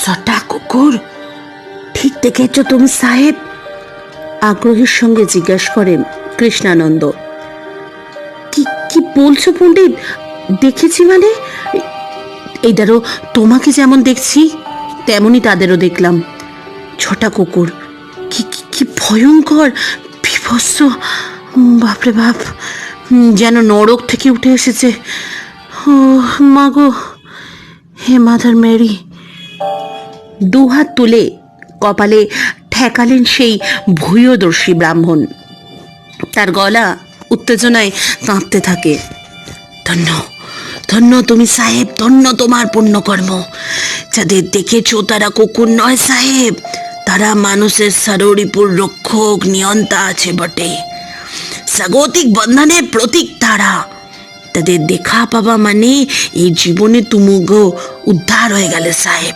ছটা কুকুর ঠিক দেখেছো তুমি সাহেব? আগ্রহের সঙ্গে জিজ্ঞাসা করেন কৃষ্ণানন্দ। কি কি বলছো পণ্ডিত? দেখেছি মানে? এই ধরো, তোমাকে যেমন দেখছি তেমনই তাদেরও দেখলাম। ছটা কুকুর, কি কি ভয়ঙ্কর, বিভৎস, বাপরে বাপ, যেন নরক থেকে উঠে এসেছে। ও মা গো, হে মাদার মেরি। দুহাত তুলে কপালে ঠেকালেন সেই ভূয়দর্শী ব্রাহ্মণ। তার গলা উত্তেজনায় কাঁপতে থাকে। ধন্য ধন্য তুমি সাহেব, ধন্য তোমার পুণ্যকর্ম। যাদের দেখেছো তারা কুকুর নয় সাহেব, তারা মানুষের সররিপুর রক্ষক নিয়ন্তা আছে বটে, স্বাগতিক বন্ধনের প্রতীক তারা। তাদের দেখা পাবা মানে এই জীবনে তুমুগো উদ্ধার হয়ে গেলে সাহেব।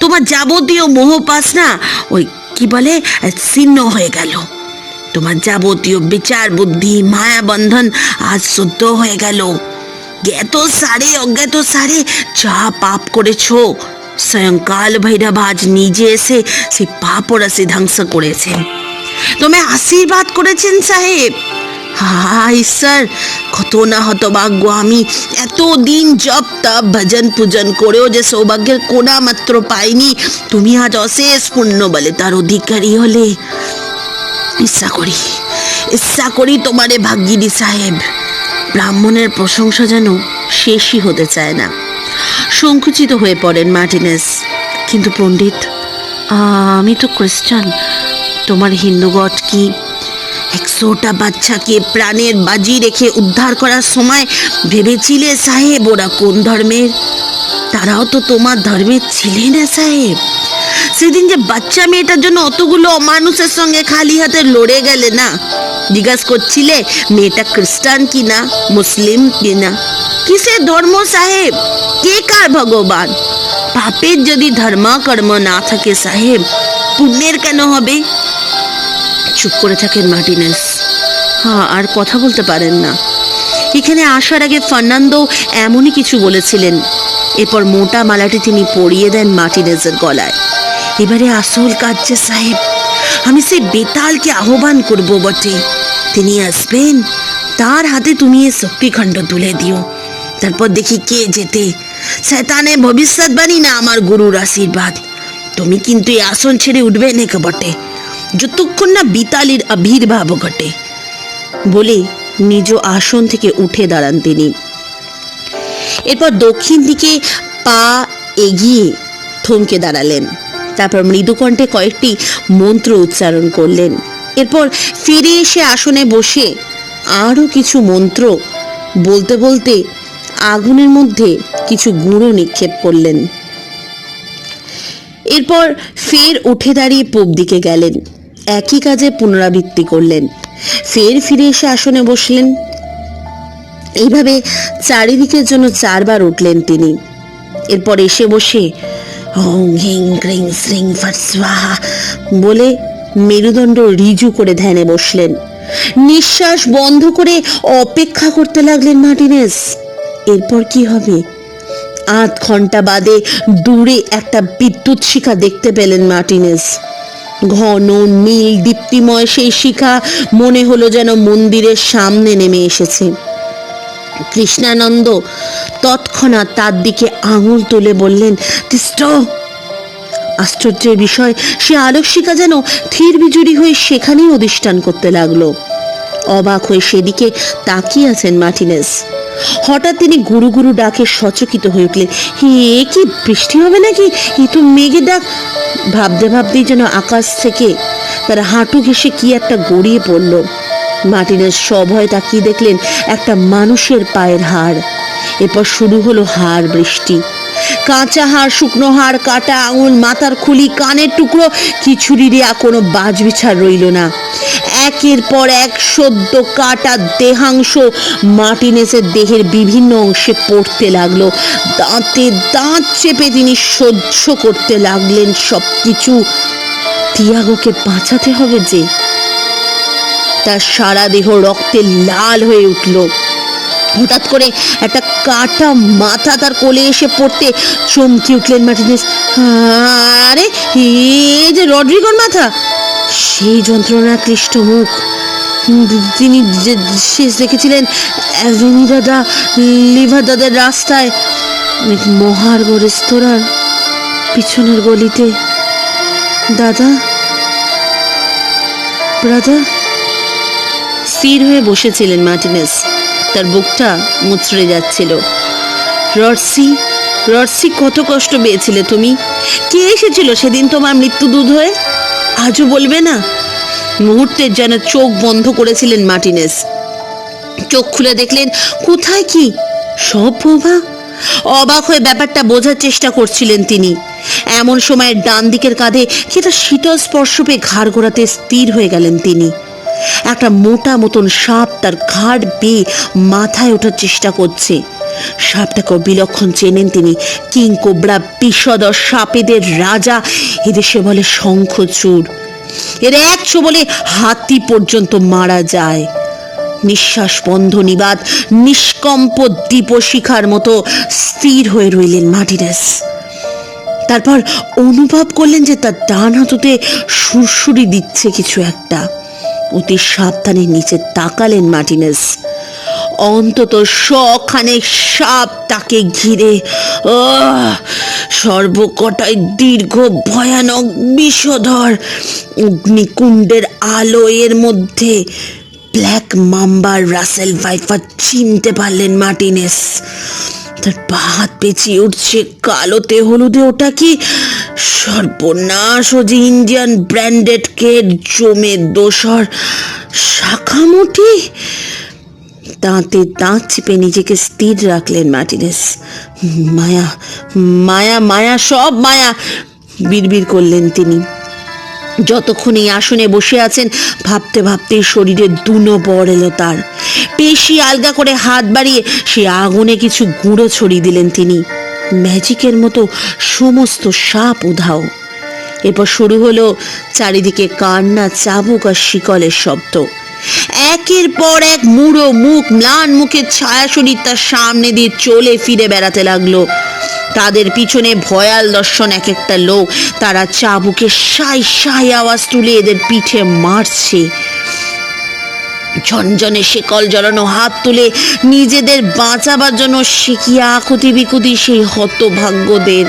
তোমার যাবতীয় মোহপাসনা ওই কি বলে ছিন্ন হয়ে গেল। তোমার যাবতীয় বিচার বুদ্ধি মায়া বন্ধন আজ শুদ্ধ হয়ে গেল। জ্ঞাত সারে অজ্ঞাত সারে যা পাপ করেছো, স্বয়ং কাল ভৈরব আজ নিজে এসে সেই পাপ রাশি ধ্বংস করেছেন, তোমায় আশীর্বাদ করেছেন সাহেব। হায় ঈশ্বর, কত না হতভাগ্য আমি, এতদিন জপ তপ ভজন পূজন করেও যে সৌভাগ্যের কোনা মাত্র পাইনি, তুমি আজ অশেষ পুণ্য বলে তার অধিকারী হলে। ইচ্ছা করি তোমারে ভাগ্যিনী সাহেব। ব্রাহ্মণের প্রশংসা যেন শেষই হতে চায় না। সংকুচিত হয়ে পড়েন মার্টিনেস। কিন্তু পণ্ডিত, আমি তো খ্রিস্টান, তোমার হিন্দু গড কি? 100টা বাচ্চাকে প্রাণের বাজি রেখে উদ্ধার করার সময় ভেবেছিলে সাহেব ওরা কোন ধর্মের? তারাও তো তোমার ধর্মের ছিলে না সাহেব। সেদিন যে বাচ্চা মেয়েটার জন্য অতগুলো অমানুষের সঙ্গে খালি হাতে লড়ে গেলে না, জিজ্ঞাসা করছিলে মেয়েটা খ্রিস্টান কিনা মুসলিম কিনা? কিসের ধর্ম সাহেব? কে কার ভগবান? পাপের যদি ধর্ম কর্ম না থাকে সাহেব, পুণ্যের কেন হবে? চুপ করে থাকেন মার্টিনেস। আর কথা বলতে পারেন না। এখানে আসার আগে ফার্নান্দো এমনই কিছু বলেছিলেন। এরপর মোটা মালাটি তিনি পরিয়ে দেন মার্টিনেজের গলায়। এবারে আসল কাজ যে সাহেব, আমি সেই বেতালকে আহ্বান করব বটে। তিনি আসবেন, তার হাতে তুমি এই শক্তিখণ্ড তুলে দিও। তারপর দেখি কে যেতে। শয়তানের ভবিষ্যৎবাণী না আমার গুরুর আশীর্বাদ। তুমি কিন্তু এই আসন ছেড়ে উঠবে না বটে, যতক্ষণ না বিতালির আবির্ভাব ঘটে। বলে নিজ আসন থেকে উঠে দাঁড়ান তিনি। এরপর দক্ষিণ দিকে পা এগিয়ে থমকে দাঁড়ালেন। তারপর মৃদুকণ্ঠে কয়েকটি মন্ত্র উচ্চারণ করলেন। এরপর ফিরে এসে আসনে বসে আরও কিছু মন্ত্র বলতে বলতে আগুনের মধ্যে কিছু গুঁড়ো নিক্ষেপ করলেন। এরপর ফের উঠে দাঁড়িয়ে পূব দিকে গেলেন। একই কাজে পুনরাবৃত্তি করলেন। ফের ফিরে এসে আসনে বসলেন। এইভাবে চারিদিকের জন্য 4 বার উঠলেন তিনি। এরপর এসে বসে ওং হিং ক্রিং শ্রিং ফট স্বাহা বলে মেরুদণ্ড রিজু করে ধ্যানে বসলেন। নিঃশ্বাস বন্ধ করে অপেক্ষা করতে লাগলেন মার্টিনেস। এরপর কি হবে? 8 ঘন্টা বাদে দূরে একটা বিদ্যুৎ শিখা দেখতে পেলেন মার্টিনেস। ঘন নীল দীপ্তিময় সেই শিখা মনে হলো যেন মন্দিরের সামনে নেমে এসেছে। কৃষ্ণানন্দ তৎক্ষণাৎ তার দিকে আঙুল তুলে বললেন, তিষ্ঠ। আশ্চর্যের বিষয়, সে আলোকশিখা যেন থির বিজুরি হয়ে সেখানেই অধিষ্ঠান করতে লাগলো। অবাক হয়ে সেদিকে তাকিয়ে আছেন মার্টিনেস। হঠাৎ তিনি গুরু গুরু ডাকে সচকিত হয়ে উঠলেন। এ কি বৃষ্টি হবে নাকি? এ তো মেঘের ডাক। ভাবতে ভাবতেই যেন আকাশ থেকে তার হাঁটু ঘেঁষে কি একটা গড়িয়ে পড়ল। মার্টিনেস সভয়ে তাকিয়ে দেখলেন একটা মানুষের পায়ের হাড়। এরপর শুরু হলো হাড় বৃষ্টি। কাঁচা হাড়, শুকনো হাড়, কাটা আঙুল, মাথার খুলি, কানের টুকরো, কিছুরই আর কোনো বাজবিছার রইল না। একের পর এক সদ্য কাটা দেহাংশ মার্টিনেসের দেহের বিভিন্ন অংশে পড়তে লাগলো। দাঁতে দাঁত চেপে তিনি সহ্য করতে লাগলেন সবকিছু। তিয়াগোকে বাঁচাতে হবে যে। তার সারা দেহ রক্তে লাল হয়ে উঠল। হঠাৎ করে একটা কাটা মাথা তার কোলে এসে পড়তে চমকে উঠলেন মার্টিনেজ। আরে এই যে রড্রিগোর মাথা! সেই যন্ত্রণা ক্লিষ্ট মুখ তিনি শেষ দেখেছিলেন অ্যাভেনিদা দা লিভারদাদের রাস্তায়, মহার্ঘ রেস্তোরাঁর পিছনের গলিতে। দাদা, ব্রাদার। স্থির হয়ে বসেছিলেন মার্টিনেজ, তার বুকটা মুচড়ে যাচ্ছিল। রডসি, রডসি, কত কষ্ট পেয়েছিলে তুমি? কে এসেছিল সেদিন তোমার মৃত্যুদূত হয়ে? আজও বলবে না? মুহূর্তের যেন চোখ বন্ধ করেছিলেন মার্টিনেজ। চোখ খুলে দেখলেন কোথায় কি সব বোবা। অবাক হয়ে ব্যাপারটা বোঝার চেষ্টা করছিলেন তিনি। এমন সময় ডান দিকের কাঁধে কি একটা শীতল স্পর্শ পেয়ে ঘাড় ঘোরাতে স্থির হয়ে গেলেন তিনি। একটা মোটা মতন সাপ তার ঘাড় বেয়ে মাথায় ওঠার চেষ্টা করছে। সাপটাকে বিলক্ষণ চেনেন তিনি। কিং কোবরা, বিষধর সাপেদের রাজা। এদেশে বলে শঙ্খচূড়। এর এক ছোবলে হাতি পর্যন্ত মারা যায়। নিঃশ্বাস বন্ধ, নিবাদ, নিষ্কম্প দীপশিখার মতো স্থির হয়ে রইলেন মার্টিনেজ। তারপর অনুভব করলেন যে তার ডান হাতুতে সুরসুরি দিচ্ছে কিছু একটা। অতি সাবধানে নিচে তাকালেন মার্টিনেজ। অন্তত শখানেক সাপ তাকে ঘিরে। সর্বকটাই দীর্ঘ, ভয়ানক, বিষধর। অগ্নিকুণ্ডের আলো, এর মধ্যে ব্ল্যাক মাম্বার রাসেল ভাইপার চিনতে পারলেন মার্টিনেজ। তার পা হাত পেঁচিয়ে উঠছে। কালোতে হলুদে ওটা কি? সর্বনাশ! ও যে ইন্ডিয়ান ব্র্যান্ডেড কেড জমে দোসর শাখামুটি। দাঁতে দাঁত চিপে নিজেকে স্থির রাখলেন মার্টিনেজ। মায়া, মায়া, মায়া, সব মায়া, বিড়বিড় করলেন তিনি। যতক্ষণ এই আসনে বসে আছেন ভাবতে ভাবতেই শরীরে দুনো বর এলো তার। পেশি আলগা করে হাত বাড়িয়ে সে আগুনে কিছু গুঁড়ো ছড়িয়ে দিলেন তিনি। ম্যাজিকের মতো সমস্ত সাপ উধাও। এরপর শুরু হলো চারিদিকে কান্না, চাবুক আর শিকলের শব্দ। একের পর এক মুড়ো মুখ, ম্লান মুখের ছায়া শরীর তার সামনে দিয়ে চলে ফিরে বেড়াতে লাগলো। তাদের পিছনে ভয়াল দর্শন এক একটা লোক। তারা চাবুকে সাই সাই আওয়াজ তুলে এদের পিঠে মারছে। ঝনঝনে শিকল জড়ানো হাত তুলে নিজেদের বাঁচাবার জন্য শিখিয়া আকুতি বিকুতি সেই হতভাগ্যদের।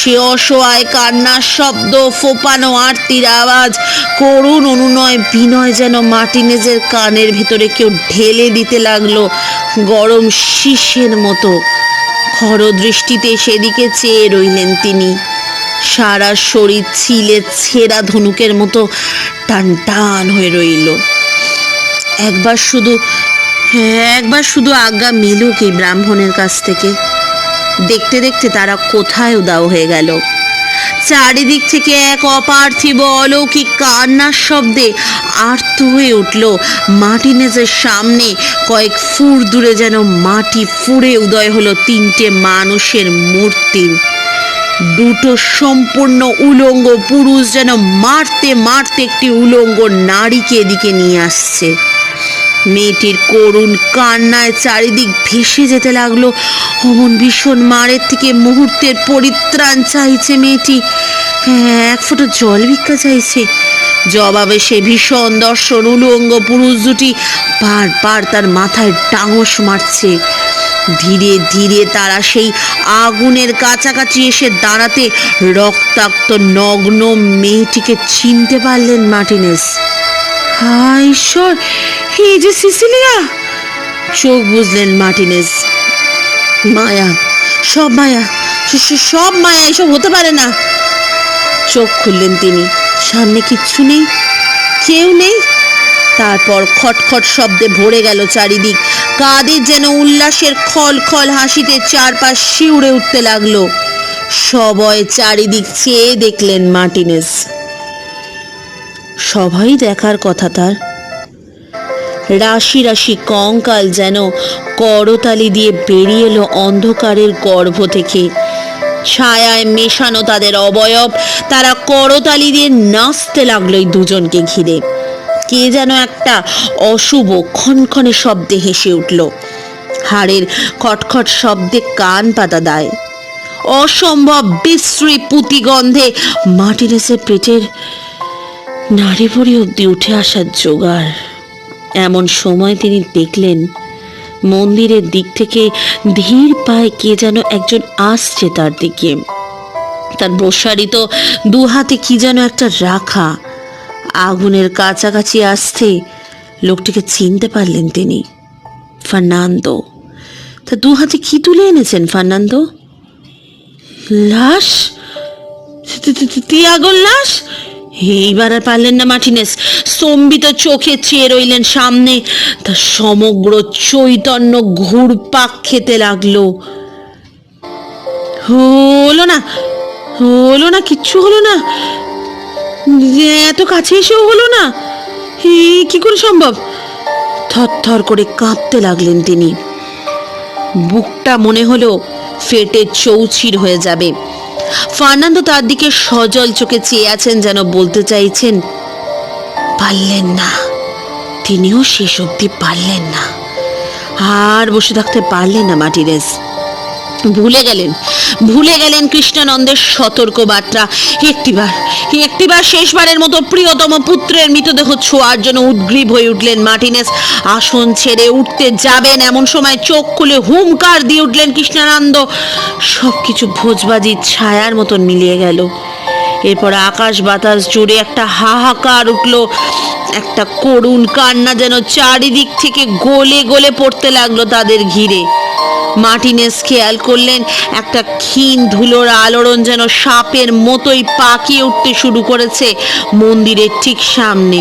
সে অসহায় কান্নার শব্দ, ফোপানো আরতির আওয়াজ, করুণ অনুনয় বিনয় যেন মার্টিনেজের কানের ভেতরে কেউ ঢেলে দিতে লাগলো গরম শীষের মতো। খর দৃষ্টিতে সেদিকে চেয়ে রইলেন তিনি। সারা শরীর ছিলে ছেঁড়া ধনুকের মতো টান টান হয়ে রইল। একবার শুধু আজ্ঞা মিলুক এই ব্রাহ্মণের কাছ থেকে। দেখতে দেখতে তারা কোথায় উদাও হয়ে গেল। চারিদিক থেকে এক অপার্থিব অলৌকিক কান্নার শব্দে আর্ত হয়ে উঠল। মার্টিনেজের সামনে কয়েক ফুট দূরে যেন মাটি ফুঁড়ে উদয় হলো তিনটে মানুষের মূর্তি। দুটো সম্পূর্ণ উলঙ্গ পুরুষ যেন মারতে মারতে একটি উলঙ্গ নারীকে এদিকে নিয়ে আসছে। মেয়েটির করুণ কান্নায় চারিদিক ভেসে যেতে লাগলো। অমন ভীষণ মারের থেকে মুহূর্তের পরিত্রাণ চাইছে মেয়েটি। এক ফোঁটা জল ভিক্ষা চাইছে। জবাবে সে ভীষণ দর্শন উলঙ্গ পুরুষ দুটি বারবার তার মাথায় ডাঙস মারছে। ধীরে ধীরে তারা সেই আগুনের কাছাকাছি এসে দাঁড়াতে রক্তাক্ত নগ্ন মেয়েটিকে চিনতে পারলেন মার্টিনেজ। হায় ঈশ্বর, এই যে সিসিলিয়া! চোখ বুঝলেন মার্টিনেজ। মায়া, সব মায়া, সব মায়া, এসব হতে পারে না। চোখ খুললেন তিনি। সামনে কিচ্ছু নেই, কেউ নেই। তারপর খটখট শব্দে ভরে গেল চারিদিক। কাদের যেন উল্লাসের খল খল হাসিতে চারপাশ শিউরে উঠতে লাগলো। সবাই চারিদিক চেয়ে দেখলেন মার্টিনেজ। সবাই দেখার কথা তার। রাশি রাশি কঙ্কাল যেন করতালি দিয়ে বেরিয়ে এলো অন্ধকারের গর্ভ থেকে। ছায়ায় মেশানো তাদের অবয়ব, তারা করতালি দিয়ে নাচতে লাগলো এই দুজনকে ঘিরে। কে যেন একটা অশুভ খনখনে শব্দে হেসে উঠল। হাড়ের খটখট শব্দে কান পাতা দেয়। অসম্ভব বিশ্রী পুতিগন্ধে মার্টিনেসের পেটের নাড়িভুড়ি অব্দি উঠে আসার জোগাড়। এমন সময় তিনি দেখলেন মন্দিরের দিক থেকে ধীর পায়ে কে যেন একজন আসছে তার দিকে। তার প্রসারিত দু হাতে কি যেন একটা রাখা। আগুনের কাছাকাছি আসতে লোকটিকে চিনতে পারলেন তিনি। ফার্নান্দো। তা দু হাতে কি তুলে এনেছেন ফার্নান্দো? লাশ? তিয়াগোর লাশ? এইবার আর পারলেন না মার্টিনেস। স্তম্ভিত চোখে চেয়ে রইলেন সামনে। তার সমগ্র চৈতন্য ঘুরপাক খেতে লাগলো। হলো না, হলো না, কিচ্ছু হলো না। এত কাছে এসেও হলো না। কি করে সম্ভব? থরথর করে কাঁপতে লাগলেন তিনি। বুকটা মনে হলো ফেটে চৌচির হয়ে যাবে। ফার্নান্দো তার দিকে সজল চোখে চেয়ে আছেন, যেন বলতে চাইছেন পারলেন না। তিনিও শেষ অবধি পারলেন না। আর বসে থাকতে পারলেন না মার্টিনেস। ভুলে গেলেন কৃষ্ণানন্দের সতর্ক বার্তা। একটিবার শেষবারের মতো প্রিয়তম পুত্রের মৃতদেহ ছোঁয়ার জন্য উদ্গ্রীব হয়ে উঠলেন মার্টিনেস। আসন ছেড়ে উঠতে যাবেন এমন সময় চোখ খুলে হুমকার দিয়ে উঠলেন কৃষ্ণানন্দ। সবকিছু ভোজবাজির ছায়ার মতন মিলিয়ে গেল। এরপর আকাশ বাতাস জুড়ে একটা হাহাকার উঠল। একটা করুণ কান্না যেন চারিদিক থেকে গলে গলে পড়তে লাগলো তাদের ঘিরে। মার্টিনেস খেয়াল করলেন একটা ক্ষীণ ধুলোর আলোড়ন যেন সাপের মতোই পাকিয়ে উঠতে শুরু করেছে মন্দিরের ঠিক সামনে।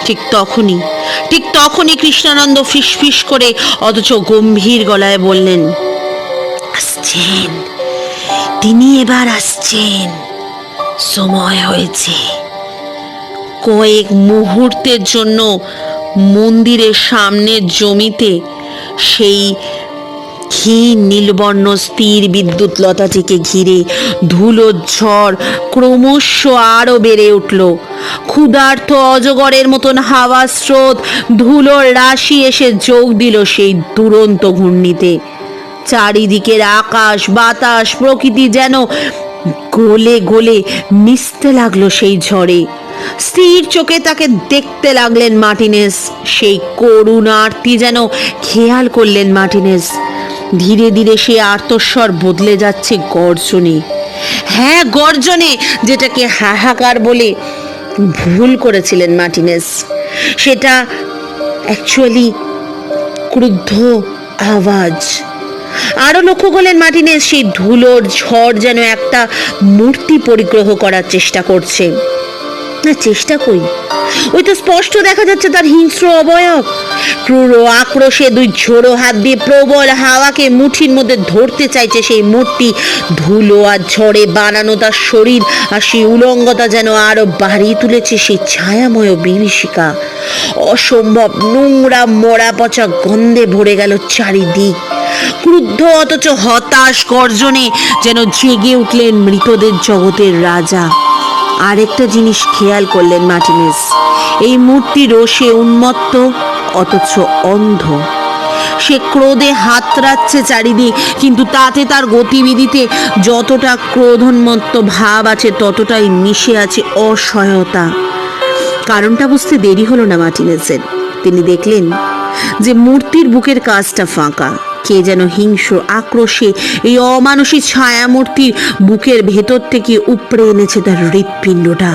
ঠিক তখনই কৃষ্ণানন্দ ফিসফিস করে অথচ গম্ভীর গলায় বললেন, আসছেন, তিনি এবার আসছেন, সময় হয়েছে। কয়েক মুহূর্তের জন্য মন্দিরের সামনের জমিতে সেই ক্ষীণ নীলবর্ণ স্থির বিদ্যুৎ লতাটিকে ঘিরে ধুলোর ঝড় ক্রমশ আরো বেড়ে উঠল। ক্ষুধার্ত অজগরের মতন হাওয়া স্রোত ধুলোর রাশি এসে যোগ দিল সেই দুরন্ত ঘূর্ণিতে। চারিদিকের আকাশ বাতাস প্রকৃতি যেন গলে গলে মিশতে লাগলো সেই ঝড়ে। স্থির চোখে তাকে দেখতে লাগলেন মার্টিনেস। সেই করুণ আরতি যেন খেয়াল করলেন মার্টিনেস। ধীরে ধীরে সে আর্তস্বর বদলে যাচ্ছে গর্জনে। হ্যাঁ, গর্জনে, যেটাকে হাহাকার বলে ভুল করেছিলেন মার্টিনেস। সেটা অ্যাকচুয়ালি ক্রুদ্ধ আওয়াজ। আরো লক্ষ্য করলেন মার্টিনেস, সেই ধুলোর ঝড় যেন একটা মূর্তি পরিগ্রহ করার চেষ্টা করছে। না, চেষ্টা কই, ওই তো স্পষ্ট দেখা যাচ্ছে তার হিংস্র অবয়ব। ক্রূর আক্রোশে দুই ঝোড়ো হাত দিয়ে প্রবল হাওয়াকে মুঠির মধ্যে ধরতে চাইছে সেই মূর্তি। ধুলো আর ঝড়ে বানানো তার শরীর আর সেই উলঙ্গতা যেন আরো বাড়িয়ে তুলেছে সেই ছায়াময় বিভীষিকা। অসম্ভব নোংরা মরা পচা গন্ধে ভরে গেল চারিদিক। ক্রুদ্ধ অথচ হতাশ গর্জনে যেন জেগে উঠলেন মৃতদের জগতের রাজা। আরেকটা জিনিস খেয়াল করলেন মার্টিনেস, এই মূর্তি রোষে উন্মত্ত অথচ অন্ধ। সে ক্রোধে হাতড়াচ্ছে চারিদিক, কিন্তু তাতে তার গতিবিধিতে যতটা ক্রোধোন্মত্ত ভাব আছে ততটাই মিশে আছে অসহায়তা। কারণটা বুঝতে দেরি হলো না মার্টিনেসের। তিনি দেখলেন যে মূর্তির বুকের কাছটা ফাঁকা। কে যেন হিংস্র আক্রোশে এই অমানুষী ছায়ামূর্তির বুকের ভেতর থেকে উপড়ে এনেছে তার হৃৎপিণ্ডটা।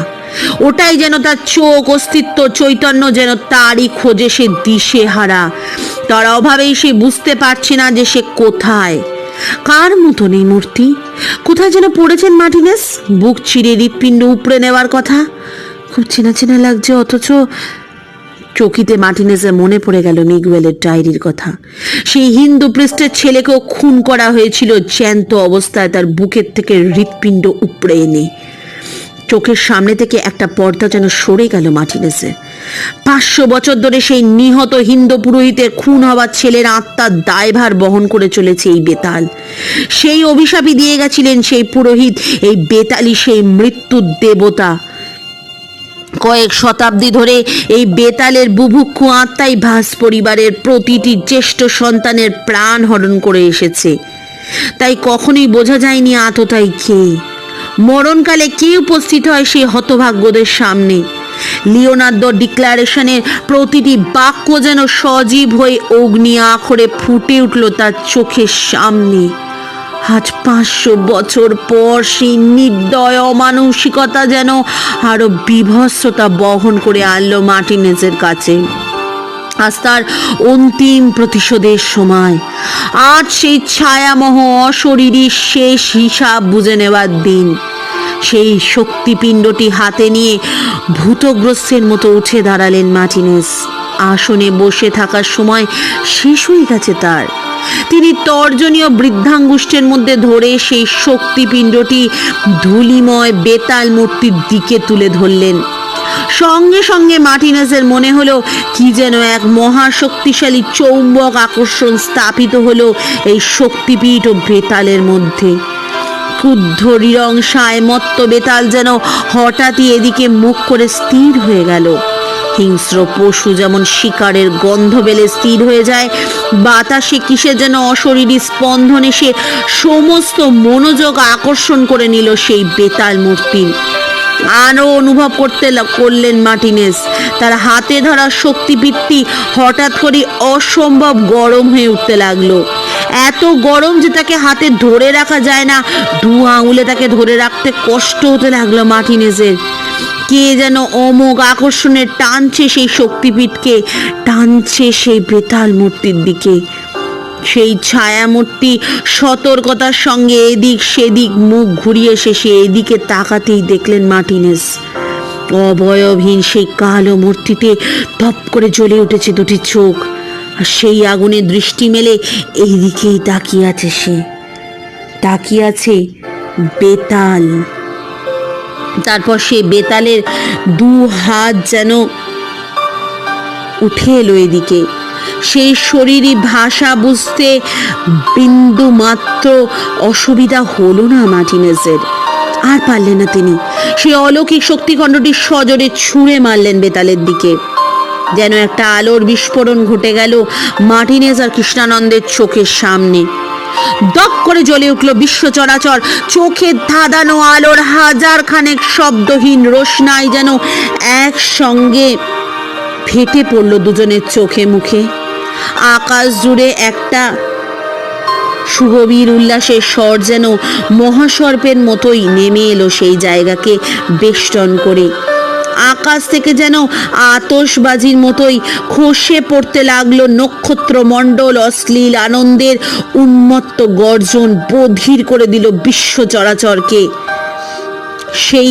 ওটাই যেন তার চোখ, অস্তিত্ব, চৈতন্য, যেন তারই খোঁজে সে দিশেহারা। তার অভাবেই সে বুঝতে পারছে না যে সে কোথায়। কার মতন এই মূর্তি? কোথায় যেন পড়েছেন মার্টিনেস। বুক চিরে হৃৎপিণ্ড উপড়ে নেওয়ার কথা খুব চেনা চেনা লাগছে, অথচ চকিতে মার্টিনেসের মনে পড়ে গেল মিগুয়েলের ডায়েরির কথা। সেই হিন্দু পৃষ্ঠের ছেলেকেও খুন করা হয়েছিল জ্যান্ত অবস্থায়, তার বুকের থেকে হৃৎপিণ্ড উপড়ে এনে। চোখের সামনে থেকে একটা পর্দা যেন সরে গেল মার্টিনেসের। 500 বছর ধরে সেই নিহত হিন্দু পুরোহিতের খুন হওয়া ছেলের আত্মার দায়ভার বহন করে চলেছে এই বেতাল। সেই অভিশাপই দিয়ে গেছিলেন সেই পুরোহিত, এই বেতালি সেই মৃত্যুর দেবতা। কয়েক শতাব্দী ধরে এই বেতালের বুভুক্ষু আত্মাই ভাস পরিবারের প্রতিটি জ্যেষ্ঠ সন্তানের প্রাণ হরণ করে এসেছে। তাই কখনোই বোঝা যায়নি আততাই কে। মরণকালে কে উপস্থিত হয় সেই হতভাগ্যদের সামনে। লিওনার্দো ডিক্লারেশনের প্রতিটি বাক্য যেন সজীব হয়ে অগ্নি আখড়ে ফুটে উঠল তার চোখের সামনে। আজ 500 বছর পর সেই নির্দয় অমানসিকতা যেন আরো বিভৎসতা বহন করে আনলো মার্টিনেজের কাছে। আজ তার অন্তিম প্রতিশোধের সময়। আজ সেই ছায়ামহ অশরীরী শেষ হিসাব বুঝে নেওয়ার দিন। সেই শক্তিপিণ্ডটি হাতে নিয়ে ভূতগ্রস্তের মতো উঠে দাঁড়ালেন মার্টিনেজ। আসনে বসে থাকার সময় শেষ হয়ে গেছে তার। তিনি তর্জনীয় বৃদ্ধাঙ্গুষ্ঠের মধ্যে ধরে সেই শক্তিপিণ্ডটি ধূলিময় বেতাল মূর্তির দিকে তুলে ধরলেন। সঙ্গে সঙ্গে মার্টিনেজের মনে হলো কি যেন এক মহাশক্তিশালী চৌম্বক আকর্ষণ স্থাপিত হলো এই শক্তিপীঠ ও বেতালের মধ্যে। ক্রুদ্ধ নিরংশায় মত্ত বেতাল যেন হঠাৎই এদিকে মুখ করে স্থির হয়ে গেল। হিংস্র পশু যেমন শিকারের গন্ধ পেলে স্থির হয়ে যায়, বাতাসে কিসের যেন অশরীরী স্পন্দন এসে সমস্ত মনোযোগ আকর্ষণ করে নিল সেই বেতাল মূর্তি। আরও অনুভব করলেন মার্টিনেজ, তার হাতে ধরা শক্তিপীঠটি হঠাৎ করে অসম্ভব গরম হয়ে উঠতে লাগলো। এত গরম যে তাকে হাতে ধরে রাখা যায় না, 2 আঙুলে তাকে ধরে রাখতে কষ্ট হতে লাগলো মার্টিনেজের। কে যেন অমোঘ আকর্ষণে টানছে সেই শক্তিপীঠকে, টানছে সেই বেতাল মূর্তির দিকে। সেই ছায়ামূর্তি সতর্কতার সঙ্গে এদিক সেদিক মুখ ঘুরিয়ে শেষে এদিকে তাকাতেই দেখলেন মার্টিনেজ অবয়বহীন সেই কালো মূর্তিতে ধপ করে জ্বলে উঠেছে 2টি চোখ, আর সেই আগুনে দৃষ্টি মেলে এই দিকেই তাকিয়ে আছে সে, তাকিয়ে আছে বেতাল। তারপর সেই বেতালের 2 হাত যেন উঠে এলো এদিকে। সেই শরীরী ভাষা বুঝতে বিন্দু মাত্র অসুবিধা হলো না মার্টিনেজের। আর পারলেন না তিনি। সেই অলৌকিক শক্তিখণ্ডটি সজোরে ছুঁড়ে মারলেন বেতালের দিকে। যেন একটা আলোর বিস্ফোরণ ঘটে গেল মার্টিনেজ আর কৃষ্ণানন্দের চোখের সামনে। দপ করে জ্বলে উঠল বিশ্ব চরাচর। চোখে ধাঁধানো আলোর 1000 খানেক শব্দহীন রোশনাই যেন একসঙ্গে ফেটে পড়ল দুজনের চোখে মুখে। আকাশ জুড়ে একটা সুগভীর উল্লাসের স্বর যেন মহাসর্পের মতোই নেমে এলো সেই জায়গাকে বেষ্টন করে। আকাশ থেকে যেন আতশবাজির মতোই খসে পড়তে লাগলো নক্ষত্রমণ্ডল। অশ্লীল আনন্দের উন্মত্ত গর্জন বধির করে দিল বিশ্ব চরাচরকে। সেই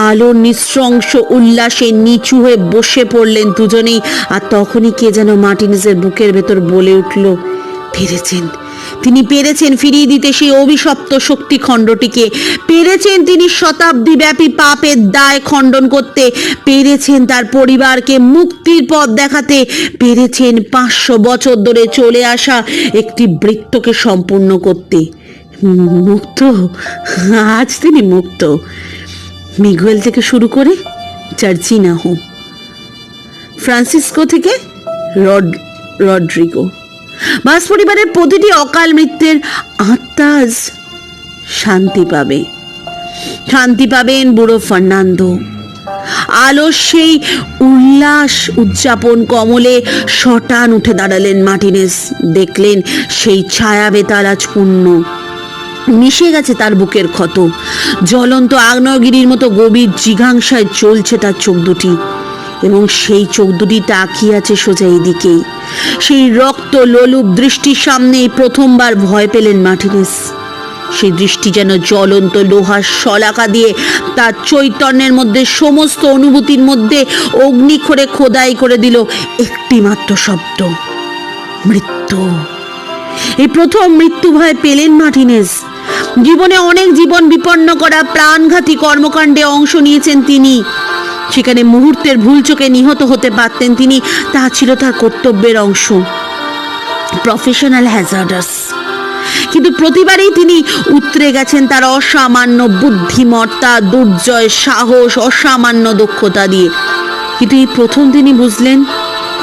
আলোর নৃশংস উল্লাসে নিচু হয়ে বসে পড়লেন দুজনেই। আর তখনই কে যেন মার্টিনেজের বুকের ভেতর বলে উঠল, পেরেছেন তিনি, পেরেছেন ফিরিয়ে দিতে সেই অভিশপ্ত শক্তিখণ্ডটিকে। পেরেছেন তিনি শতাব্দী ব্যাপী পাপের দায় খণ্ডন করতে। পেরেছেন তার পরিবারকে মুক্তির পথ দেখাতে। পেরেছেন 500 বছর ধরে চলে আসা একটি বৃত্তকে সম্পূর্ণ করতে। মুক্ত, আজ তিনি মুক্ত। মিগুয়েল থেকে শুরু করে চার্চিনাহো, ফ্রান্সিসকো থেকে রড্রিগো, ভাস পরিবারের প্রতিটি অকাল মৃত্যুর আত্মা শান্তি পাবে। শান্তি পাবেন বুড়ো ফার্নান্দো। আলোর সেই উল্লাস উদযাপন কমলে শটান উঠে দাঁড়ালেন মার্টিনেজ। দেখলেন সেই ছায়া বেতাল আজ পূর্ণ। মিশে গেছে তার বুকের ক্ষত। জ্বলন্ত আগ্নেয়গিরির মতো গভীর জিঘাংসায় চলছে তার চোখ দুটি, এবং সেই চোখ দুটি তাকিয়ে আছে সোজা এদিকেই। সেই রক্ত লোলুপ দৃষ্টির সামনেই প্রথমবার ভয় পেলেন মার্টিনেজ। সেই দৃষ্টি যেন জ্বলন্ত লোহার শলাকা দিয়ে তার চৈতন্যের মধ্যে, সমস্ত অনুভূতির মধ্যে অগ্নিক্ষরে খোদাই করে দিল একটি মাত্র শব্দ, মৃত্যু। এই প্রথম মৃত্যু ভয় পেলেন মার্টিনেজ। জীবনে অনেক জীবন বিপন্ন করা প্রাণঘাতী কর্মকাণ্ডে অংশ নিয়েছেন তিনি। সেখানে মুহূর্তের ভুল চোখে নিহত হতে পারতেন তিনি, তা ছিল তার কর্তব্যের অংশ, প্রফেশনাল হ্যাজার্ডাস। কিন্তু প্রতিবারেই তিনি উতরে গেছেন তার অসামান্য বুদ্ধিমত্তা, দুর্জয় সাহস, অসামান্য দক্ষতা দিয়ে। কিন্তু এই প্রথম তিনি বুঝলেন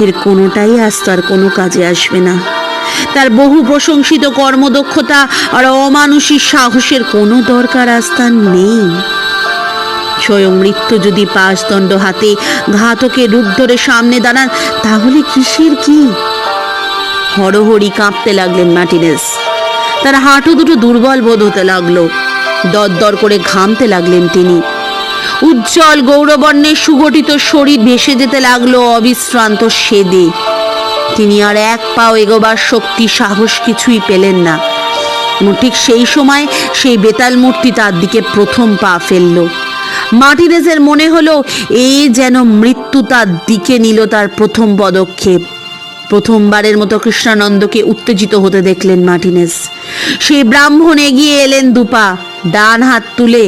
এর কোনোটাই আজ তার কোনো কাজে আসবে না। তার বহু প্রশংসিত কর্মদক্ষতা আর অমানুষিক সাহসের কোনো দরকার আজ তার নেই। স্বয়ং মৃত্যু যদি পাশদণ্ড হাতে ঘাতকের রূপ ধরে সামনে দাঁড়ান, তাহলে কিসের কি? হরহরি কাঁপতে লাগলেন মার্টিনেজ। তার হাঁটু দুটো দুর্বল বোধ হতে লাগলো, দরদর করে ঘামতে লাগলেন তিনি। উজ্জ্বল গৌরবর্ণের সুগঠিত শরীর ভেসে যেতে লাগলো অবিশ্রান্ত সেদে। তিনি আর এক পাও এগোবার শক্তি, সাহস কিছুই পেলেন না। ঠিক সেই সময় সেই বেতাল মূর্তি তার দিকে প্রথম পা ফেলল। মার্টিনেজের মনে হলো এই যেন মৃত্যু তার দিকে নিল তার প্রথম পদক্ষেপ। প্রথমবারের মতো কৃষ্ণানন্দকে উত্তেজিত হতে দেখলেন মার্টিনেজ। সেই ব্রাহ্মণ এগিয়ে এলেন দুপা, ডান হাত তুলে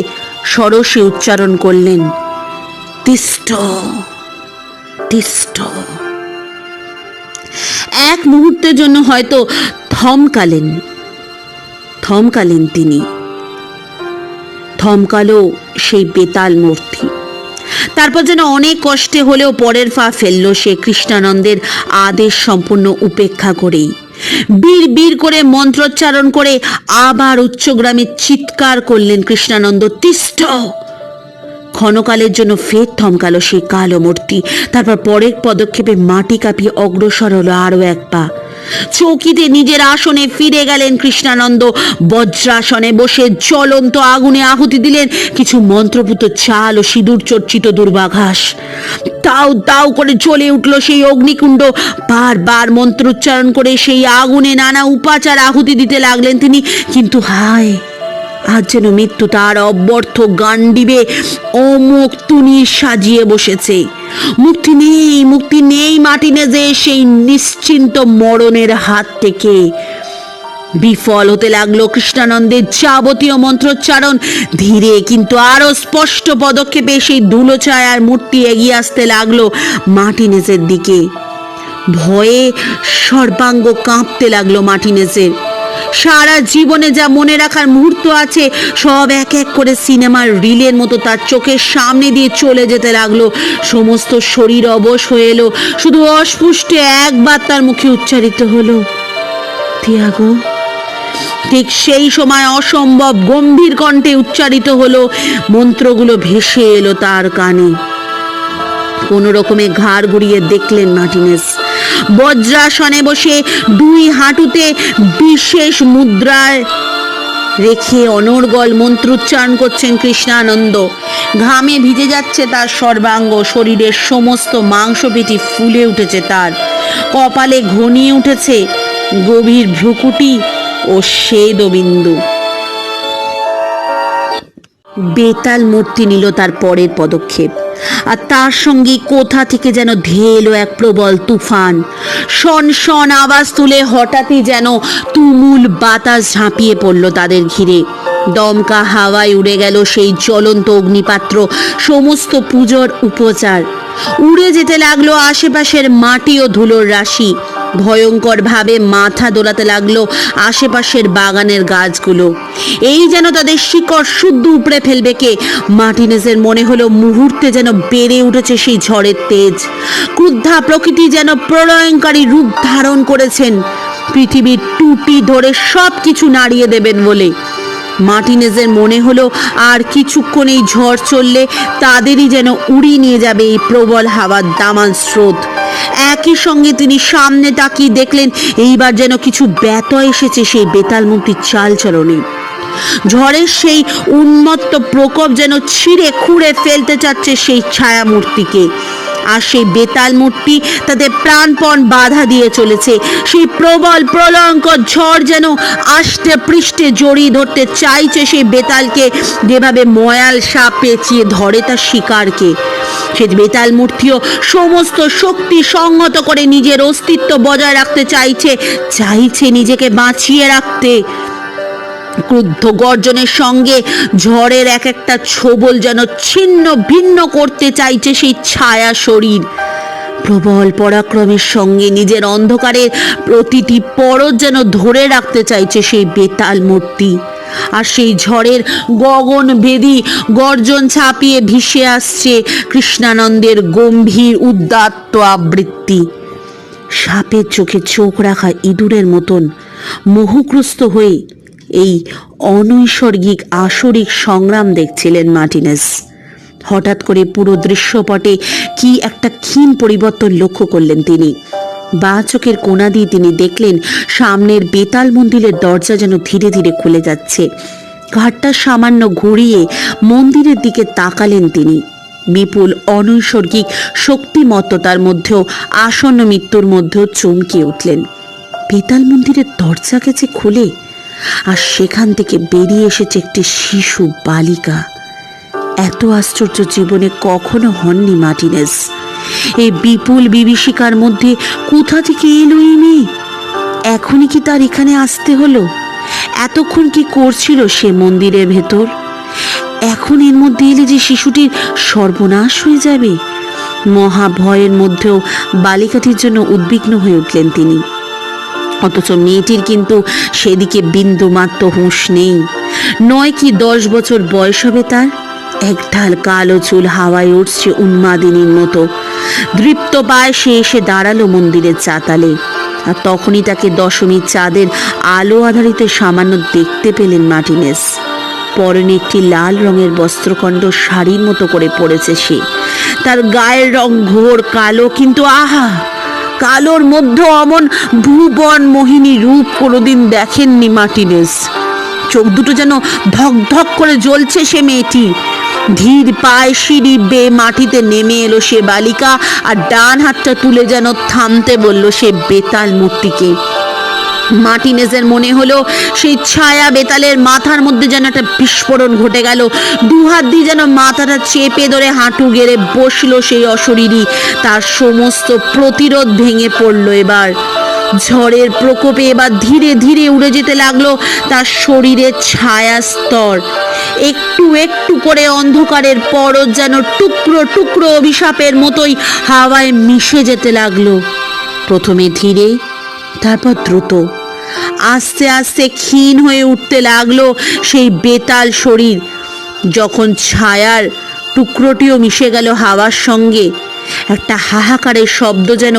সরসে উচ্চারণ করলেন, তিষ্ঠ তিষ্ঠ। এক মুহূর্তের জন্য হয়তো থমকালেন তিনি। থমকালো সেই বেতাল মূর্তি। তারপর যেন অনেক কষ্টে হলেও পরের পা ফেলল সে, কৃষ্ণানন্দের আদেশ সম্পূর্ণ উপেক্ষা করেই। বীর বীর করে মন্ত্রোচ্চারণ করে আবার উচ্চগ্রামে চিৎকার করলেন কৃষ্ণানন্দ, তিষ্ঠ। ক্ষণকালের জন্য ফের থমকালো সেই কালো মূর্তি। তারপর পরের পদক্ষেপে মাটি কাঁপিয়ে অগ্রসর হলো আরো এক পা। চৌকিতে নিজের আসনে ফিরে গেলেন কৃষ্ণানন্দ। বজ্রাসনে বসে জ্বলন্ত আগুনে আহুতি দিলেন কিছু মন্ত্রপুত চাল ও সিঁদুর চর্চিত দুর্বাঘাস। দাউ দাউ করে জ্বলে উঠল সেই অগ্নিকুণ্ড। বারবার মন্ত্রোচ্চারণ করে সেই আগুনে নানা উপাচার আহুতি দিতে লাগলেন তিনি। কিন্তু হায়, আজ যেন মৃত্যু তার অব্যর্থ গান্ডিবে অমুক তুনি সাজিয়ে বসেছে। মুক্তি নেই মার্টিনেজের সেই নিশ্চিন্ত মরণের হাত থেকে। বিফল হতে লাগলো কৃষ্ণানন্দের যাবতীয় মন্ত্রোচ্চারণ। ধীরে কিন্তু আরো স্পষ্ট পদক্ষেপে সেই ধুলো ছায়ার মূর্তি এগিয়ে আসতে লাগলো মার্টিনেজের দিকে। ভয়ে সর্বাঙ্গ কাঁপতে লাগলো মার্টিনেজের। সারা জীবনে যা মনে রাখার মুহূর্ত আছে সব এক এক করে সিনেমার রিলের মতো তার চোখের সামনে দিয়ে চলে যেতে লাগলো। সমস্ত শরীর অবশ হয়ে এলো। শুধু অস্পুষ্টে একবার তার মুখে উচ্চারিত হলো, তিয়াগো। ঠিক সেই সময় অসম্ভব গম্ভীর কণ্ঠে উচ্চারিত হলো মন্ত্রগুলো, ভেসে এলো তার কানে। কোন রকমে ঘাড় ঘুরিয়ে দেখলেন মার্টিনেজ। বজ্রাসনে বসে দুই হাঁটুতে বিশেষ মুদ্রায় রেখে অনর্গল মন্ত্রোচ্চারণ করছেন কৃষ্ণানন্দ। ঘামে ভিজে যাচ্ছে তার সর্বাঙ্গ, শরীরের সমস্ত মাংসপেশি ফুলে উঠেছে তার। কপালে ঘনিয়ে উঠেছে গভীর ভ্রুকুটি ও শ্বেদবিন্দু। বেতাল মূর্তি নিল তার পরের পদক্ষেপ, আর তার সঙ্গে কোথা থেকে যেন ধেয়ে এলো এক প্রবল তুফান। শন শন আওয়াজ তুলে হঠাৎই যেন তুমুল বাতাস ঝাঁপিয়ে পড়ল তাদের ঘিরে। দমকা হাওয়ায় উড়ে গেল সেই জ্বলন্ত অগ্নিপাত্র, সমস্ত পুজোর উপচার। উড়ে যেতে লাগলো আশেপাশের মাটি ও ধুলোর রাশি। ভয়ঙ্কর ভাবে মাথা দোলাতে লাগলো আশেপাশের বাগানের গাছগুলো। এই যেন তাদের শিকড় শুদ্ধ উপড়ে ফেলবে কে। মার্টিনেজের মনে হলো মুহূর্তে যেন বেড়ে উঠেছে সেই ঝড়ের তেজ। ক্রুদ্ধা প্রকৃতি যেন প্রলয়ঙ্কারী রূপ ধারণ করেছেন, পৃথিবীর টুটি ধরে সব কিছু নাড়িয়ে দেবেন বলে। মার্টিনেজের মনে হলো আর কিছুক্ষণ এই ঝড় চললে তাদেরই যেন উড়িয়ে নিয়ে যাবে এই প্রবল হাওয়ার দামাল স্রোত। একই সঙ্গে তিনি সামনে তাকিয়ে দেখলেন এইবার যেন কিছু ব্যত্যয় এসেছে সেই বেতাল মূর্তির চাল চলনে। ঝড়ের সেই উন্মত্ত প্রকোপ যেন ছিঁড়ে খুঁড়ে ফেলতে চাচ্ছে সেই ছায়া মূর্তিকে। আর সেই বেতাল মূর্তি তাদের প্রাণপণ বাধা দিয়ে চলেছে। সেই প্রবল প্রলয়ঙ্কর ঝড় যেন আষ্টে পৃষ্ঠে জড়িয়ে ধরতে চাইছে সেই বেতালকে, যেভাবে ময়াল সাপ পেঁচিয়ে ধরে তার শিকারকে। সে বেতাল মূর্তিও সমস্ত শক্তি সংহত করে নিজের অস্তিত্ব বজায় রাখতে চাইছে নিজেকে বাঁচিয়ে রাখতে। ক্রুদ্ধ গর্জনের সঙ্গে ঝড়ের এক একটা ছোবল যেন ছিন্ন ভিন্ন করতে চাইছে সেই ছায়া শরীর। প্রবল পরাক্রমের সঙ্গে নিজের অন্ধকারের প্রতিটি পরত যেন ধরে রাখতে চাইছে সেই বেতাল মূর্তি। আর সেই ঝড়ের গগনভেদী গর্জন ছাপিয়ে ভেসে আসছে কৃষ্ণানন্দের গম্ভীর উদাত্ত আবৃত্তি। সাপের চোখে চোখ রাখা ইঁদুরের মতন মোহগ্রস্ত হয়ে এই অনৈসর্গিক আসরিক সংগ্রাম দেখছিলেন মার্টিনেজ। হঠাৎ করে পুরো দৃশ্যপটে কি একটা ক্ষীণ পরিবর্তন লক্ষ্য করলেন তিনি। বাঁ চোখের কোণা দিয়ে তিনি দেখলেন সামনের বেতাল মন্দিরের দরজা যেন ধীরে ধীরে খুলে যাচ্ছে। ঘাটটা সামান্য ঘুরিয়ে মন্দিরের দিকে তাকালেন তিনি। বিপুল অনৈসর্গিক শক্তিমত্ততার মধ্যেও আসন্ন মৃত্যুর মধ্যেও চমকে উঠলেন। বেতাল মন্দিরের দরজা গেছে খুলে, আর সেখান থেকে বেরিয়ে এসেছে একটি শিশু বালিকা। এত আশ্চর্য জীবনে কখনো হননি মার্টিনেজ। এই বিপুল বিভীষিকার মধ্যে কোথা থেকে এলো এই মেয়ে? এখনই কি তার এখানে আসতে হলো? এতক্ষণ কি করছিল সে মন্দিরের ভেতর? এখন এর মধ্যে এলে যে শিশুটির সর্বনাশ হয়ে যাবে। মহাভয়ের মধ্যেও বালিকাটির জন্য উদ্বিগ্ন হয়ে উঠলেন তিনি। অথচ মেয়েটির কিন্তু সেদিকে বিন্দুমাত্র হুঁশ নেই। 9 কি 10 বছর বয়স হবে তার। একঢাল কালো চুল হাওয়ায় উঠছে উন্মাদিনীর মতো। দৃপ্ত পায়ে সে এসে দাঁড়ালো মন্দিরের চাতালে। আর তখনই তাকে দশমীর চাঁদের আলো আধারিতে সামান্য দেখতে পেলেন মার্টিনেজ। পরনে একটি লাল রঙের বস্ত্রখণ্ড শাড়ির মতো করে পড়েছে সে। তার গায়ের রং ঘোর কালো, কিন্তু আহা, কালোর মধ্যে অমন ভুবন মোহিনী রূপ কোনোদিন দেখেননি মার্টিনেজ। চোখ দুটো যেন ধক ধক করে জ্বলছে সে মেয়েটি। ধীর পায়ে সিঁড়ি বেয়ে মাটিতে নেমে এলো সে বালিকা, আর ডান হাতটা তুলে যেন থামতে বলল সে বেতাল মূর্তিকে। মার্টিনেজের মনে হলো সেই ছায়া বেতালের মাথার মধ্যে যেন একটা বিস্ফোরণ ঘটে গেল। দুহাত দিয়ে যেন মাথাটা চেপে ধরে হাঁটু গেড়ে বসলো সেই অশরীরী। তার সমস্ত প্রতিরোধ ভেঙে পড়লো এবার। ঝড়ের প্রকোপে এবার ধীরে ধীরে উড়ে যেতে লাগলো তার শরীরের ছায়া স্তর। একটু একটু করে অন্ধকারের পরত যেন টুকরো টুকরো অভিশাপের মতোই হাওয়ায় মিশে যেতে লাগলো। প্রথমে ধীরে, তারপর দ্রুত। আস্তে আস্তে ক্ষীণ হয়ে উঠতে লাগলো সেই বেতাল শরীর। যখন ছায়ার টুকরোটিও মিশে গেল হাওয়ার সঙ্গে, একটা হাহাকারের শব্দ যেন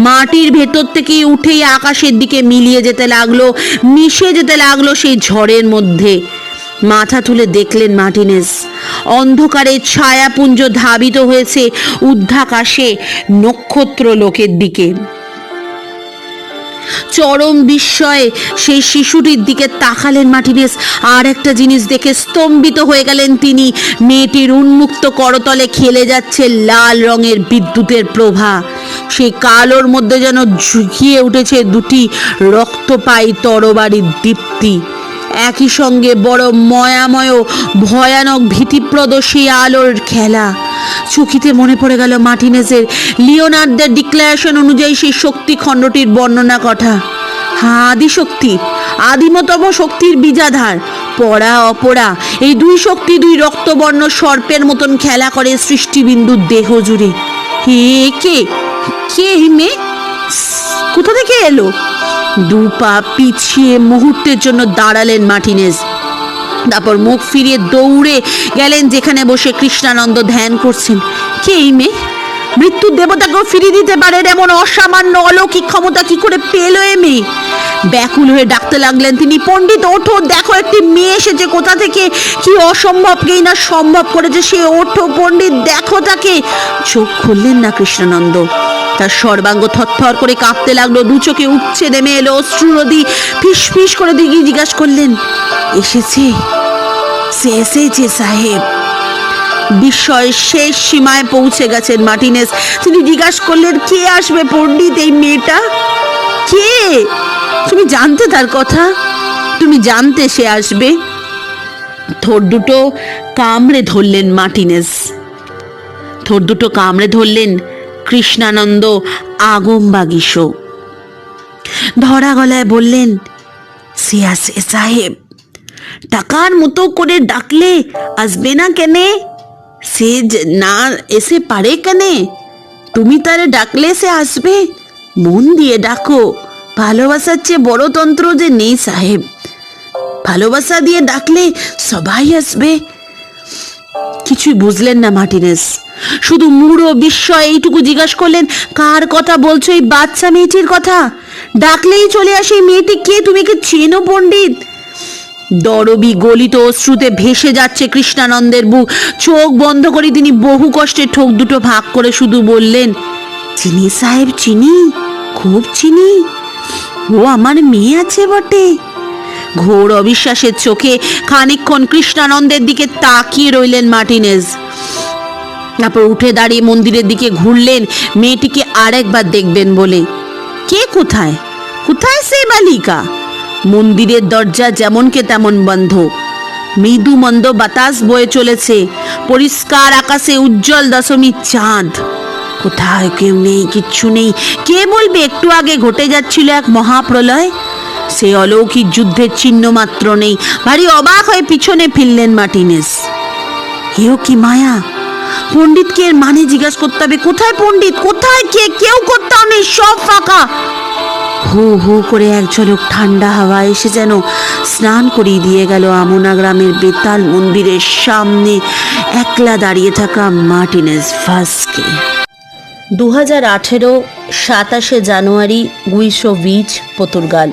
মাটির ভেতর থেকে উঠেই আকাশের দিকে মিলিয়ে যেতে লাগলো, মিশে যেতে লাগলো সেই ঝড়ের মধ্যে। মাথা তুলে দেখলেন মার্টিনেজ, অন্ধকারে ছায়াপুঞ্জ ধাবিত হয়েছে ঊর্ধ্বাকাশে নক্ষত্র লোকের দিকে। চরম বিস্ময়ে সেই শিশুটির দিকে তাকালেন মার্টিনেজ। আর একটা জিনিস দেখে স্তম্ভিত হয়ে গেলেন তিনি। মেয়েটির উন্মুক্ত করতলে খেলে যাচ্ছে লাল রঙের বিদ্যুতের প্রভা। সেই কালোর মধ্যে যেন ঝুঁকিয়ে উঠেছে দুটি রক্তপায়ী তরবারির দীপ্তি। একই সঙ্গে বড় ময়াময় ভয়ানক ভীতিপ্রদ সেই আলোর খেলা। চকিতে মনে পড়ে গেল মার্টিনেজের লিওনার্দের ডিক্লারেশন অনুযায়ী সেই শক্তি খণ্ডটির বর্ণনা কথা। আদিশক্তি, আদিমতম শক্তির বীজাধার, পরা অপরা, এই দুই শক্তি দুই রক্তবর্ণ সর্পের মতন খেলা করে সৃষ্টিবিন্দুর দেহ জুড়ে। কে কে মেয়ে? কোথা থেকে এলো? 2 পা পিছিয়ে মুহূর্তের জন্য দাঁড়ালেন মার্টিনেজ। তারপর মুখ ফিরিয়ে দৌড়ে গেলেন যেখানে বসে কৃষ্ণানন্দ ধ্যান করছেন। কে এই মেয়ে? মৃত্যুর দেবতাকেও ফিরিয়ে দিতে পারে এমন অসামান্য অলৌকিক ক্ষমতা কি করে পেল এ মেয়ে? ব্যাকুল হয়ে ডাকতে লাগলেন তিনি, পণ্ডিত ওঠো, দেখো একটি মেয়ে এসেছে কোথা থেকে, কি অসম্ভবকেই না সম্ভব করেছে সে, ওঠো পণ্ডিত, দেখো তাকে। চোখ খুললেন না কৃষ্ণানন্দ। তার সর্বাঙ্গ থরথর করে কাঁপতে লাগলো, 2 চোখে উপচে নেমে এলো অশ্রু নদী। ফিস ফিস করে দিকে জিজ্ঞাসা করলেন, এসেছে? সে এসেছে সাহেব। বিস্ময়ের শেষ সীমায় পৌঁছে গেছেন মার্টিনেজ। তিনি জিজ্ঞাসা করলেন, কে আসবে পণ্ডিত? এই মেয়েটা কে? তুমি জানতে তার কথা? তুমি জানতে সে আসবে? ঠোঁট দুটো কামড়ে ধরলেন মার্টিনেজ। ঠোঁট দুটো কামড়ে ধরলেন কৃষ্ণানন্দ আগমবাগীশ। ধরা গলায় বললেন, সে আসে সাহেব। টাকার মতো করে ডাকলে আসবে না কেনে? সে না এসে পারে কেনে? তুমি তারে ডাকলে সে আসবে। মন দিয়ে ডাকো। ভালোবাসার চেয়ে বড় তন্ত্র যে নেই সাহেব। ভালোবাসা দিয়ে ডাকলে সবাই আসবে। কিছুই বুঝলেন না মার্টিনেস, শুধু মূঢ় বিস্ময় এইটুকু জিজ্ঞাসা করলেন, কার কথা বলছো? এই বাচ্চা মেয়েটির কথা। ডাকলেই চলে আসে এই মেয়েটি কে? তুমি কি চেনো পণ্ডিত? দরবি গলিত অশ্রুতে ভেসে যাচ্ছে কৃষ্ণানন্দের বুক। চোখ বন্ধ করে তিনি বহু কষ্টে ঠোক দুটো ভাগ করে শুধু বললেন, চিনি সাহেব, চিনি, খুব চিনি। ও আমার মেয়ে আছে বটে। ঘোর অবিশ্বাসের চোখে খানিকক্ষণ কৃষ্ণানন্দের দিকে তাকিয়ে রইলেন মার্টিনেজ। তারপর উঠে দাঁড়িয়ে মন্দিরের দিকে ঘুরলেন, মেয়েটিকে আরেকবার দেখবেন বলে। কে কোথায়? কোথায় সে বালিকা? মন্দিরের দরজা যেমনকে তেমন বন্ধ। মৃদু মন্দ বাতাস বয়ে চলেছে। পরিষ্কার আকাশে উজ্জ্বল দশমীর চাঁদ। কোথায় কেউ নেই, কিচ্ছু নেই। কে বলবে একটু আগে ঘটে যাচ্ছিল এক মহাপ্রলয়? সে অলৌকিক যুদ্ধের চিহ্ন মাত্র নেই। ভারী অবাক হয়ে পিছনে ফিরলেন মার্টিনেস। হেও কি মায়া! পণ্ডিতকে এর মানে জিজ্ঞাসা করতে হবে। কোথায় পণ্ডিত? কোথায় কে? কেউ কোথাও নেই, সব ফাঁকা। হু হু করে এক ঝলক ঠান্ডা হাওয়া এসে যেন স্নান করিয়ে দিয়ে গেল আমোনা গ্রামের বেতাল মন্দিরের সামনে একলা দাঁড়িয়ে থাকা মার্টিনেজ ভাসকে। 2018 27 জানুয়ারি, গুইশো বিচ, পর্তুগাল।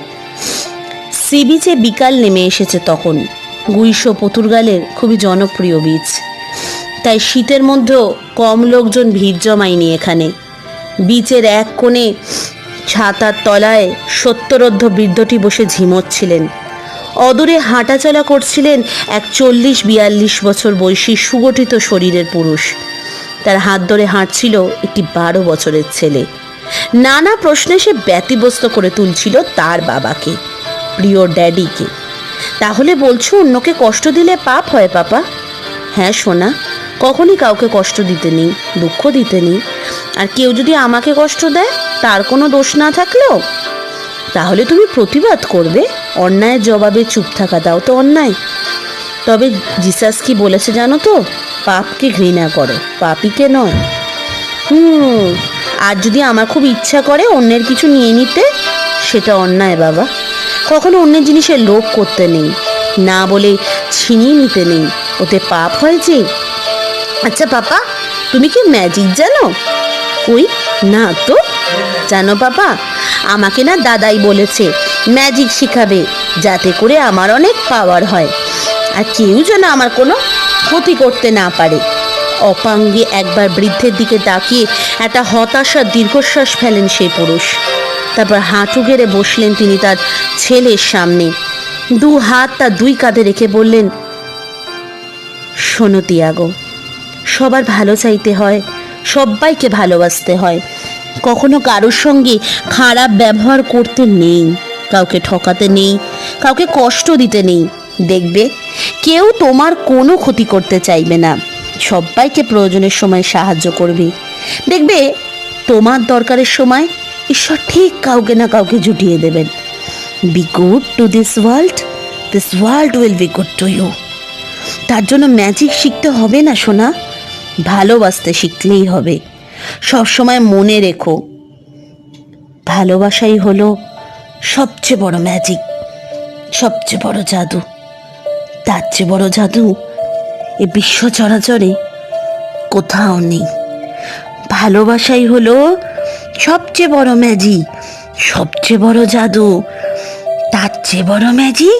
সি বিচে বিকাল নেমে এসেছে তখন। গুইশো পর্তুগালের খুবই জনপ্রিয় বিচ, তাই শীতের মধ্যেও কম লোকজন ভিড় জমায়নি এখানে। বিচের এক কোণে ছাতার তলায় সত্তরোর্ধ্ব বৃদ্ধটি বসে ঝিমোচ্ছিলেন। অদূরে হাঁটাচলা করছিলেন এক 40-42 বছর বয়সী সুগঠিত শরীরের পুরুষ। তার হাত ধরে হাঁটছিল একটি 12 বছরের ছেলে। নানা প্রশ্নে সে ব্যতিব্যস্ত করে তুলছিল তার বাবাকে, প্রিয় ড্যাডিকে। তাহলে বলছো অন্যকে কষ্ট দিলে পাপ হয় পাপা? হ্যাঁ সোনা, কখনই কাউকে কষ্ট দিতে নেই, দুঃখ দিতে নেই। আর কেউ যদি আমাকে কষ্ট দেয়, তার কোনো দোষ না থাকলেও, তাহলে তুমি প্রতিবাদ করবে। অন্যায়ের জবাবে চুপ থাকা দাও তো অন্যায়। তবে জিসাস কি বলেছে জানো তো? পাপকে ঘৃণা করো, পাপীকে নয়। আর যদি আমার খুব ইচ্ছা করে অন্যের কিছু নিয়ে নিতে, সেটা অন্যায় বাবা। কখনো অন্যের জিনিসের লোভ করতে নেই, না বলে ছিনিয়ে নিতে নেই, ওতে পাপ হয় যে। আচ্ছা পাপা, তুমি কি ম্যাজিক জানো? ওই না তো। জানো পাপা, আমাকে না দাদাই বলেছে ম্যাজিক শিখাবে, যাতে করে আমার অনেক পাওয়ার হয়, আর কেউ যেন আমার কোনো ক্ষতি করতে না পারে। অপাঙ্গে একবার বৃদ্ধের দিকে তাকিয়ে একটা হতাশার দীর্ঘশ্বাস ফেলেন সেই পুরুষ। তারপর হাঁটু গেড়ে বসলেন তিনি তার ছেলের সামনে। 2 হাত তার 2 কাঁধে রেখে বললেন, শোনো তিয়াগো, সবার ভালো চাইতে হয়, সবাইকে ভালোবাসতে হয়। কখনো কারোর সঙ্গে খারাপ ব্যবহার করতে নেই, কাউকে ঠকাতে নেই, কাউকে কষ্ট দিতে নেই। দেখবে কেউ তোমার কোনো ক্ষতি করতে চাইবে না, সবাইকে প্রয়োজনের সময় সাহায্য করবে। দেখবে তোমার দরকারের সময় ঈশ্বর ঠিক কাউকে না কাউকে জুটিয়ে দেবেন। Be good to this world will be good to you. তার জন্য ম্যাজিক শিখতে হবে না সোনা, ভালোবাসতে শিখলেই হবে। সবসময় মনে রেখো, ভালোবাসাই হলো সবচেয়ে বড় ম্যাজিক, সবচেয়ে বড় জাদু। তার চেয়ে বড় জাদু এ বিশ্ব চরাচরে কোথাও নেই। ভালোবাসাই হলো সবচেয়ে বড় ম্যাজিক, সবচেয়ে বড় জাদু। তার চেয়ে বড় ম্যাজিক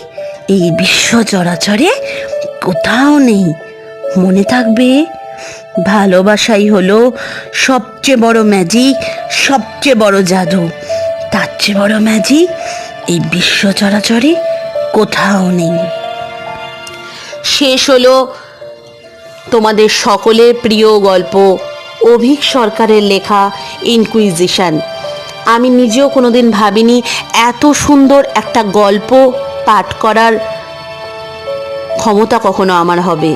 এই বিশ্ব চরাচরে কোথাও নেই। মনে থাকবে, ভালোবাসাই হলো সবচেয়ে বড় ম্যাজিক, সবচেয়ে বড় জাদু। তার চেয়ে বড় ম্যাজিক এই বিশ্ব চরাচরে কোথাও নেই। শেষ হলো তোমাদের সকলের প্রিয় গল্প, অভীক সরকারের লেখা ইনকুইজিশন। আমি নিজেও কোনোদিন ভাবিনি এত সুন্দর একটা গল্প পাঠ করার ক্ষমতা কখনো আমার হবে।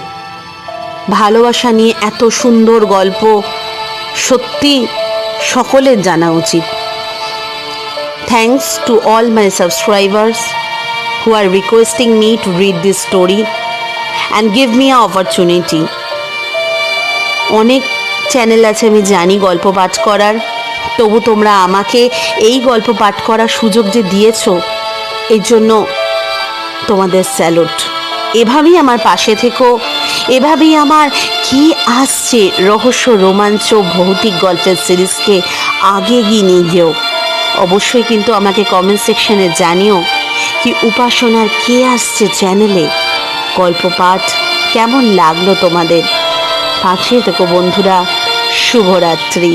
ভালোবাসা নিয়ে এত সুন্দর গল্প সত্যি সকলের জানা উচিত। Thanks to all my subscribers who are requesting me to read this story and give me an opportunity. অনেক চ্যানেল আছে আমি জানি গল্প পাঠ করার, তবু তোমরা আমাকে এই গল্প পাঠ করার সুযোগ যে দিয়েছো, এর জন্য তোমাদের স্যালুট। এভাবেই আমার পাশে থেকো, এভাবেই আমার কি আসছে রহস্য, রোমাঞ্চ, ভৌতিক গল্পের সিরিজকে আগে এগিয়ে নিয়ে যেও। অবশ্যই কিন্তু আমাকে কমেন্ট সেকশনে জানিও কি উপাসনার কে আসছে চ্যানেলে, গল্প পাঠ কেমন লাগলো তোমাদের। পাশে থেকো বন্ধুরা। শুভরাত্রি।